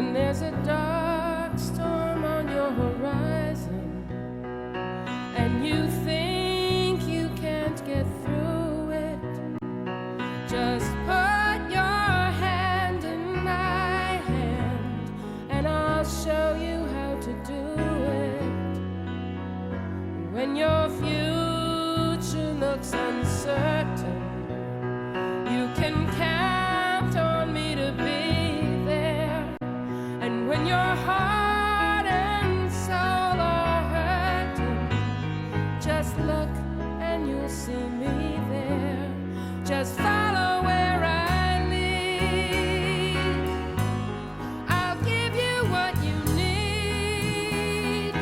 When there's a dark storm on your horizon and you think you can't get through it, just put your hand in my hand and I'll show you how to do it. When your future looks uncertain, you can count on me to be there. And when your heart and soul are hurting, just look and you'll see me there. Just follow where I lead. I'll give you what you need.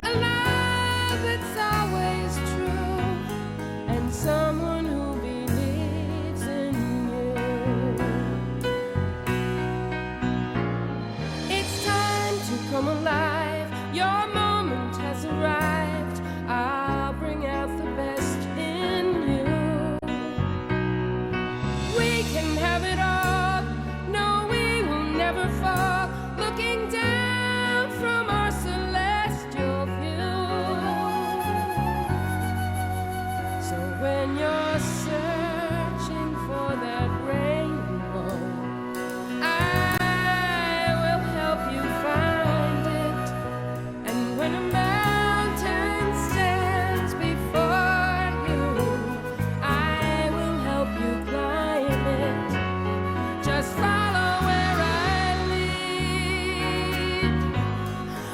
A love that's always true, and someone who believes in you. It's time to come alive. Your moment has arrived. I'll bring out the best in you. We can have it all. No, we will never fall. Looking down from our celestial view. So when you're searching for that rainbow, I will help you find it. And when a mountain stands before you, I will help you climb it. Just follow where I lead.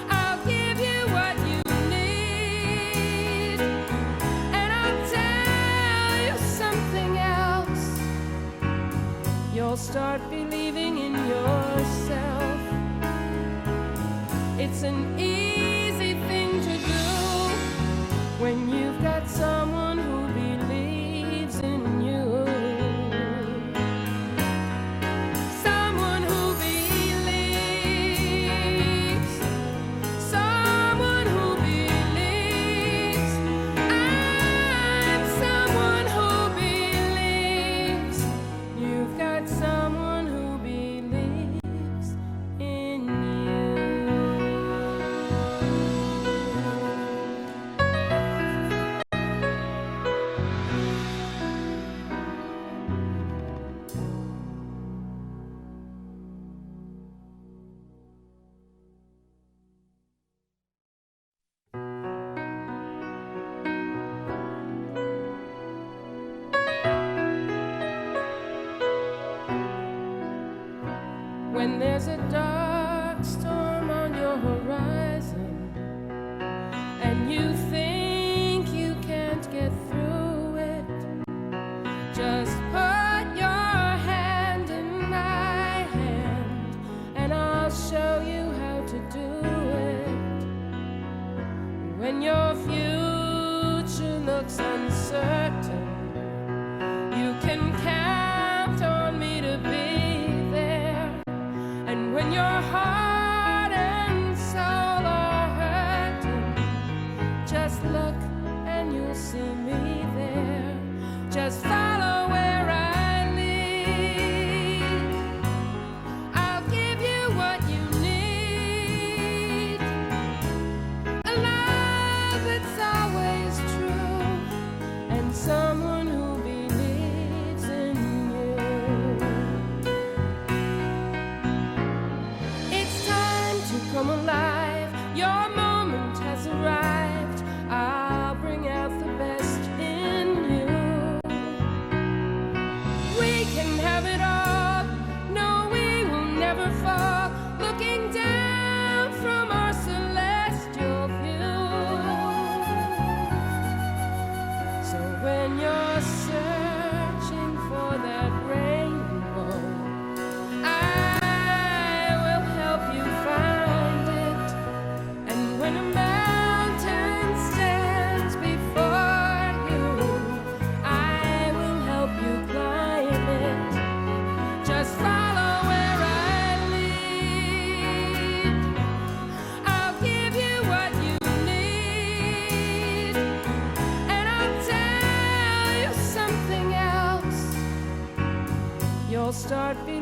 I'll give you what you need, and I'll tell you something else. You'll start believing in yourself. It's an easy thing to do when you've got someone who believes in you. Someone who believes. Someone who believes. I'm someone who believes. You've got someone who believes in you. When there's a dark storm on your horizon and you think you can't get through it, just put your hand in my hand and I'll show you how to do it. When your future looks uncertain, you can count on me to be there. And when your heart and soul are hurting,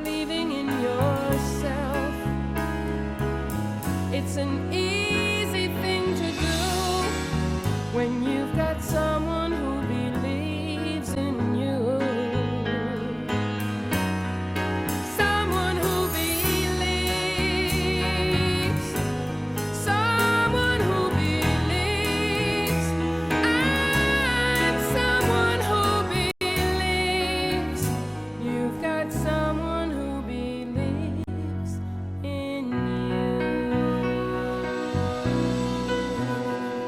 believing in yourself. It's an easy thing to do when you've got someone